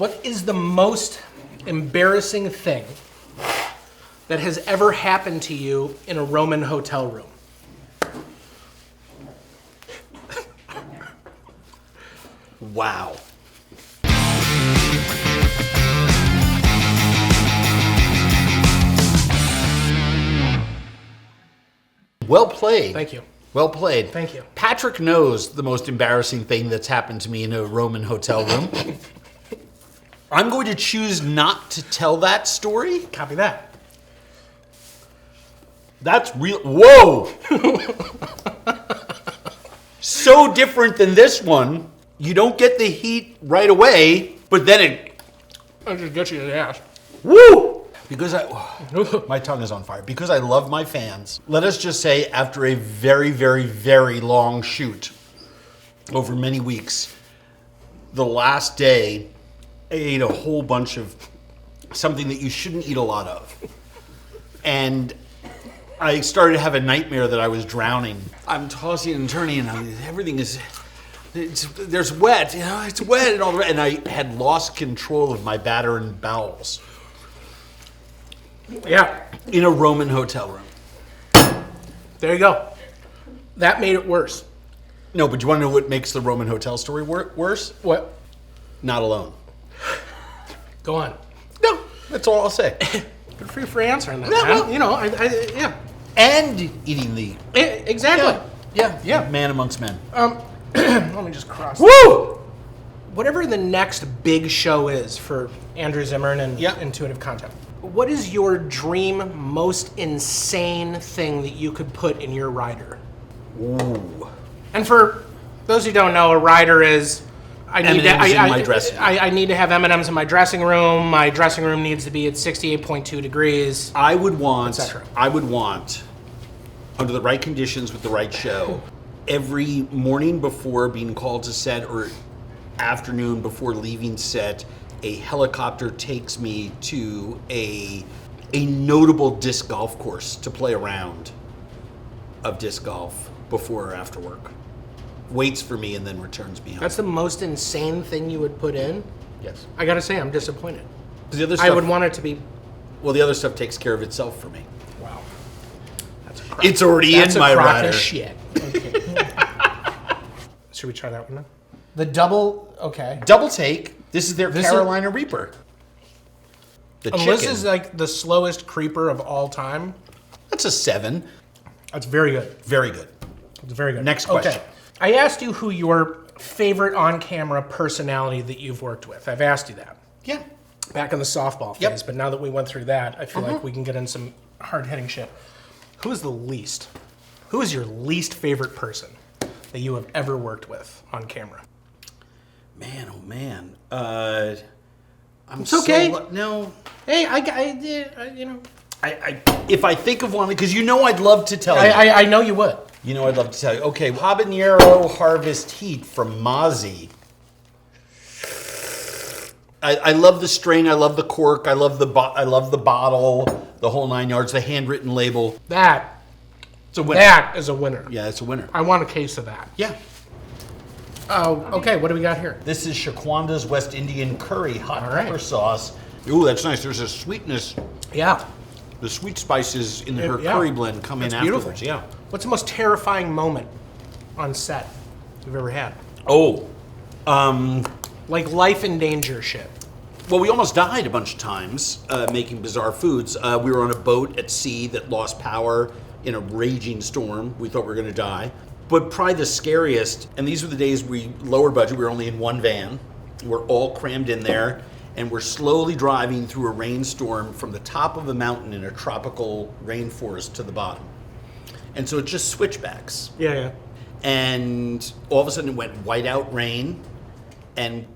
What is the most embarrassing thing that has ever happened to you in a Roman hotel room? Wow. Well played. Thank you. Well played. Thank you. Patrick knows the most embarrassing thing that's happened to me in a Roman hotel room. I'm going to choose not to tell that story. Copy that. That's real. Whoa! So different than this one. You don't get the heat right away, but then it... I just get you in the ass. Woo! Because my tongue is on fire. Because I love my fans. Let us just say, after a very, very, very long shoot over many weeks, the last day, I ate a whole bunch of something that you shouldn't eat a lot of. And I started to have a nightmare that I was drowning. I'm tossing and turning, and everything is... there's wet, it's wet and all the rest. And I had lost control of my battered bowels. Yeah. In a Roman hotel room. There you go. That made it worse. No, but you want to know what makes the Roman hotel story worse? What? Not alone. Go on. No, that's all I'll say. Good for you for answering that, Yeah, man. well- You know, yeah. And eating the... Exactly. Yeah. Man amongst men. Let me just cross. Woo! Whatever the next big show is for Andrew Zimmern and Intuitive Content, what is your dream, most insane thing that you could put in your rider? Ooh. And for those who don't know, a rider is... M&Ms in my dressing room. I need to have M&Ms in my dressing room. My dressing room needs to be at 68.2 degrees. I would want, etc. under the right conditions with the right show, every morning before being called to set or afternoon before leaving set, a helicopter takes me to a notable disc golf course to play a round of disc golf before or after work. Waits for me and then returns me home. That's the most insane thing you would put in? Yes. I gotta say, I'm disappointed. The other stuff, I would want it to be... Well, the other stuff takes care of itself for me. Wow. That's It's already in my rider. That's a shit. Okay. Should we try that one now? The double, okay. Double take. This is their Carolina Reaper. The chicken. This is like the slowest creeper of all time. That's a 7. That's very good. Very good. It's very good. Next question. Okay. I asked you who your favorite on-camera personality that you've worked with. I've asked you that. Yeah. Back in the softball phase, but now that we went through that, I feel like we can get in some hard-hitting shit. Who is the least? Who is your least favorite person that you have ever worked with on camera? Man, oh man. It's okay. No. Hey, you know. If I think of one, because you know I'd love to tell you. I know you would. You know I'd love to tell you. Okay, habanero harvest heat from Mozzie. I love the strain. I love the cork. I love the bottle. The whole 9 yards. The handwritten label. It's a winner. That is a winner. Yeah, it's a winner. I want a case of that. Yeah. Oh, okay. What do we got here? This is Shaquanda's West Indian curry hot pepper sauce. Ooh, that's nice. There's a sweetness. Yeah. The sweet spices in her curry blend come in afterwards. Yeah. What's the most terrifying moment on set you've ever had? Oh. Like life and danger shit. Well, we almost died a bunch of times making bizarre foods. We were on a boat at sea that lost power in a raging storm. We thought we were going to die. But probably the scariest, and these were the days lower budget, we were only in one van. We're all crammed in there, and we're slowly driving through a rainstorm from the top of a mountain in a tropical rainforest to the bottom. And so it's just switchbacks. Yeah. And all of a sudden it went whiteout rain, and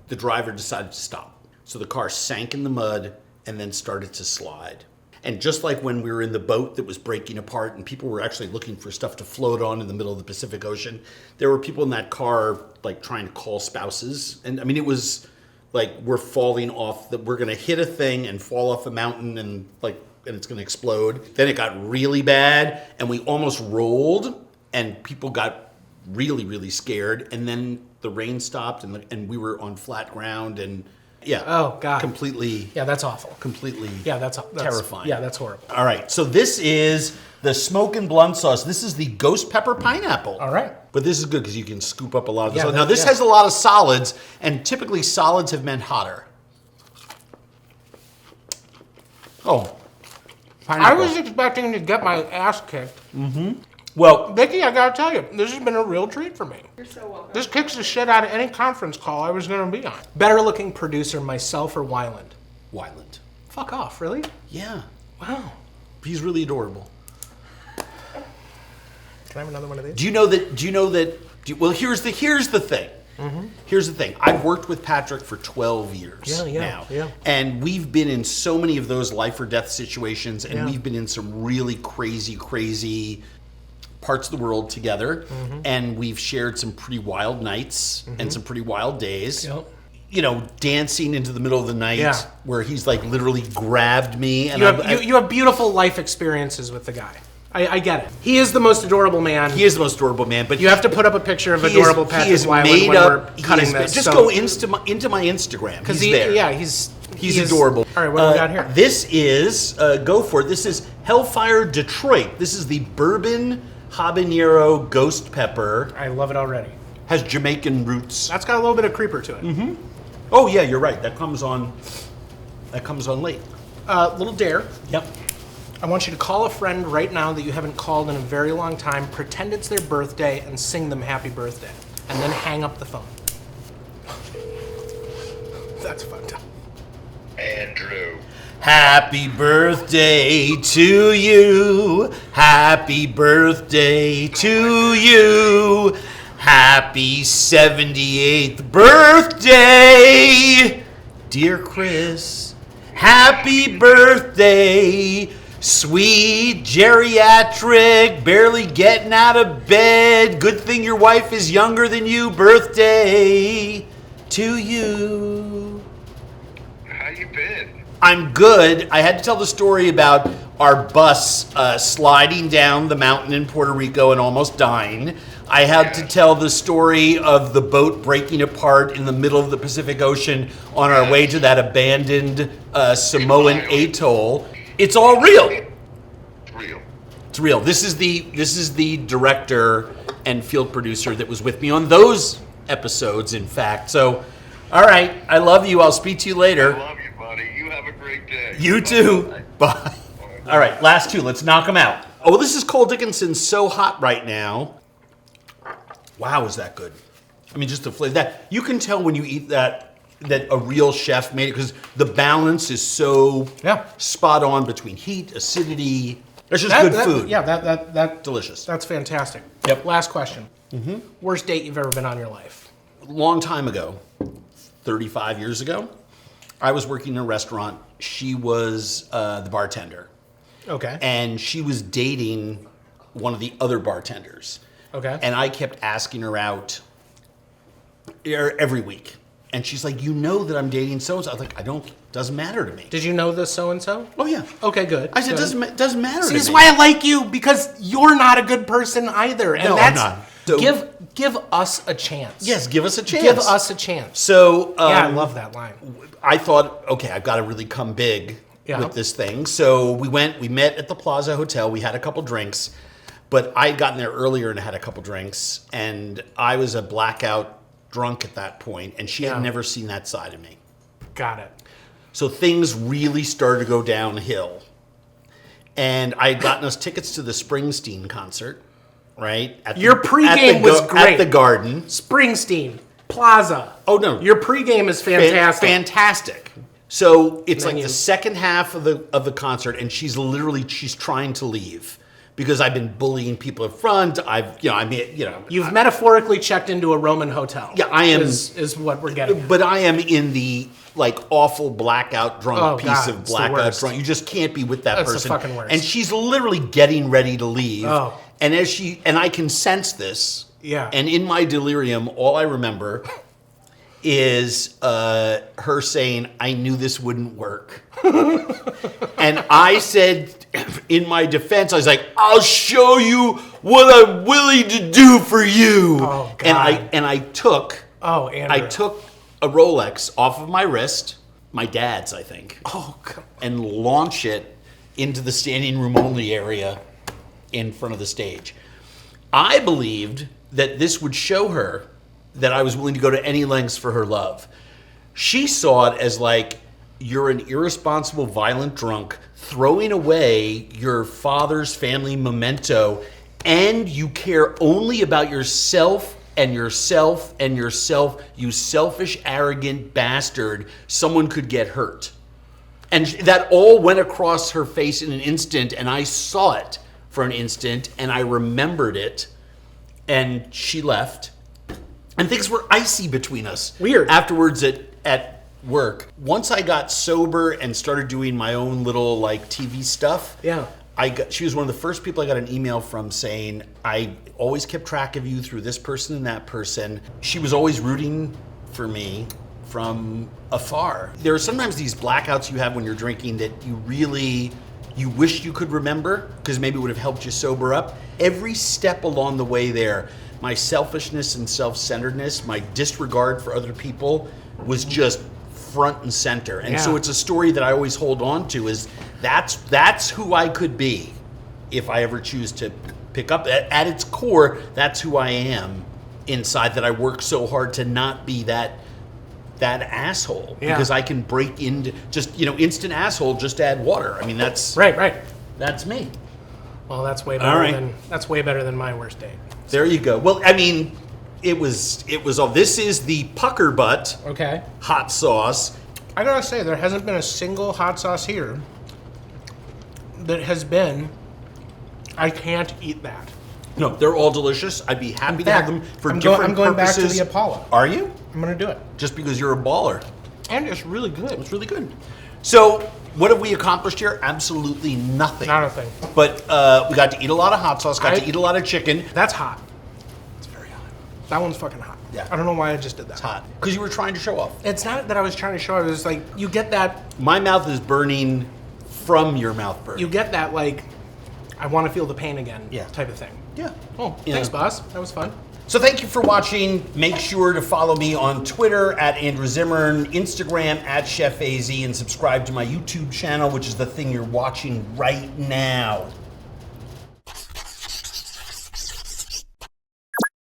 the driver decided to stop. So the car sank in the mud and then started to slide. And just like when we were in the boat that was breaking apart and people were actually looking for stuff to float on in the middle of the Pacific Ocean, there were people in that car like trying to call spouses. And I mean, it was like we're falling off, that we're going to hit a thing and fall off a mountain and it's going to explode. Then it got really bad and we almost rolled and people got really, really scared. And then the rain stopped and we were on flat ground and Yeah. Oh, God. Completely. Yeah, that's awful. Completely. Yeah, that's terrifying. Yeah, that's horrible. All right. So this is the smoke and blunt sauce. This is the ghost pepper pineapple. All right. But this is good because you can scoop up a lot of this. Yeah, Now this yeah. has a lot of solids, and typically solids have meant hotter. Oh. I Pineapple. was expecting to get my ass kicked. Well, Vicky, I gotta tell you, this has been a real treat for me. You're so welcome. This kicks the shit out of any conference call I was gonna be on. Better looking producer, myself or Wyland? Wyland. Fuck off, really? Yeah. Wow. He's really adorable. Can I have another one of these? Do you know that? Well, here's the thing. Here's the thing. I've worked with Patrick for 12 years now. Yeah. And we've been in so many of those life or death situations, and Yeah. we've been in some really crazy parts of the world together. And we've shared some pretty wild nights and some pretty wild days. Yep. You know, dancing into the middle of the night Yeah. where he's like literally grabbed me. And You have beautiful life experiences with the guy. I get it. He is the most adorable man. he is the most adorable man, but You have to put up a picture of he adorable is Patrick Wyland made when up. we're cutting he is, this. Just go into my Instagram. because He's there. Yeah, he's He's adorable. All right, what do we got here? This is go for it. This is Hellfire Detroit. This is the bourbon habanero ghost pepper. I love it already. Has Jamaican roots. That's got a little bit of creeper to it. Oh yeah, you're right. That comes on late. Little dare. Yep. I want you to call a friend right now that you haven't called in a very long time, pretend it's their birthday, and sing them happy birthday. And then hang up the phone. That's fucked up. Andrew. Happy birthday to you. Happy birthday to you. Happy 78th birthday, dear Chris. Happy birthday, sweet geriatric, barely getting out of bed. Good thing your wife is younger than you. Birthday to you. How you been? I'm good. I had to tell the story about our bus sliding down the mountain in Puerto Rico and almost dying. I had to tell the story of the boat breaking apart in the middle of the Pacific Ocean on our way to that abandoned Samoan atoll. It's all real. It's real. It's real. This is the director and field producer that was with me on those episodes, in fact. So, all right. I love you. I'll speak to you later. I love you, buddy. You have a great day. You too. Bye. All right, last two. Let's knock them out. Oh, this is Cole Dickinson's So Hot Right Now. Wow, is that good? I mean, just the flavor. That you can tell when you eat that a real chef made it, because the balance is so spot on between heat, acidity. It's just good food. Yeah, that Delicious. That's fantastic. Yep. Last question. Worst date you've ever been on in your life? Long time ago, 35 years ago, I was working in a restaurant. She was the bartender. Okay. And she was dating one of the other bartenders. Okay. And I kept asking her out every week. And she's like, you know that I'm dating so-and-so. I was like, doesn't matter to me. Did you know this so-and-so? Oh, yeah. Okay, good. I said, good. doesn't matter to See, me. this is why I like you, because you're not a good person either. And No, I'm that's, not. So- give us a chance. Yes, give us a chance. Give us a chance. So, Yeah, I love that line. I thought, okay, I've got to really come big with this thing. So we met at the Plaza Hotel. We had a couple drinks, but I had gotten there earlier and had a couple drinks, and I was a blackout drunk at that point, and she had never seen that side of me. Got it. So things really started to go downhill. And I had gotten us tickets to the Springsteen concert, right? Your pregame was great. At the Garden. Springsteen, Plaza. Oh, no. Your pregame is fantastic. Fantastic. So it's And like then the second half of the concert, and she's trying to leave because I've been bullying people up front. You've metaphorically checked into a Roman hotel. Yeah, I am. Is what we're getting at. But I am in the awful blackout drunk piece God, of it's the blackout worst. drunk. You just can't be with that That's the person. fucking worst. And she's literally getting ready to leave. Oh. And I can sense this. Yeah. And in my delirium, all I remember is her saying, I knew this wouldn't work. And I said, in my defense, I was like, I'll show you what I'm willing to do for you. Oh, God. And I took Oh, Andrew. I took a Rolex off of my wrist, my dad's, I think, Oh, God. and launch it into the standing room only area in front of the stage. I believed that this would show her that I was willing to go to any lengths for her love. She saw it as like, you're an irresponsible, violent drunk throwing away your father's family memento, and you care only about yourself and yourself and yourself, you selfish, arrogant bastard. Someone could get hurt. And that all went across her face in an instant, and I saw it for an instant, and I remembered it, and she left. And things were icy between us. Weird. Afterwards at work. Once I got sober and started doing my own little like TV stuff, Yeah. she was one of the first people I got an email from saying, I always kept track of you through this person and that person. She was always rooting for me from afar. There are sometimes these blackouts you have when you're drinking that you wish you could remember because maybe it would have helped you sober up. Every step along the way there, my selfishness and self-centeredness, my disregard for other people was just front and center. And so it's a story that I always hold on to, is that's who I could be if I ever choose to pick up. At its core, that's who I am inside, that I work so hard to not be that asshole. Yeah. Because I can break into just, instant asshole, just add water. I mean, that's Right. that's me. Well, that's way All better right. than my worst date. There you go. Well, I mean, it was all, this is the pucker butt Okay. hot sauce. I gotta say, there hasn't been a single hot sauce here that has been, I can't eat that. No, they're all delicious. I'd be happy to have them for different I'm going purposes. back to the Apollo. Are you? I'm gonna do it. Just because you're a baller. And it's really good. It's really good. So, what have we accomplished here? Absolutely nothing. Not a thing. But we got to eat a lot of hot sauce, got to eat a lot of chicken. That's hot. It's very hot. That one's fucking hot. Yeah. I don't know why I just did that. It's hot. Because you were trying to show off. It's not that I was trying to show. It was like, you get that, My mouth is burning from your mouth burn. you get that, like, I want to feel the pain again Yeah. type of thing. Yeah. Oh, Yeah. thanks, boss. That was fun. So thank you for watching. Make sure to follow me on Twitter at Andrew Zimmern, Instagram at Chef AZ, and subscribe to my YouTube channel, which is the thing you're watching right now.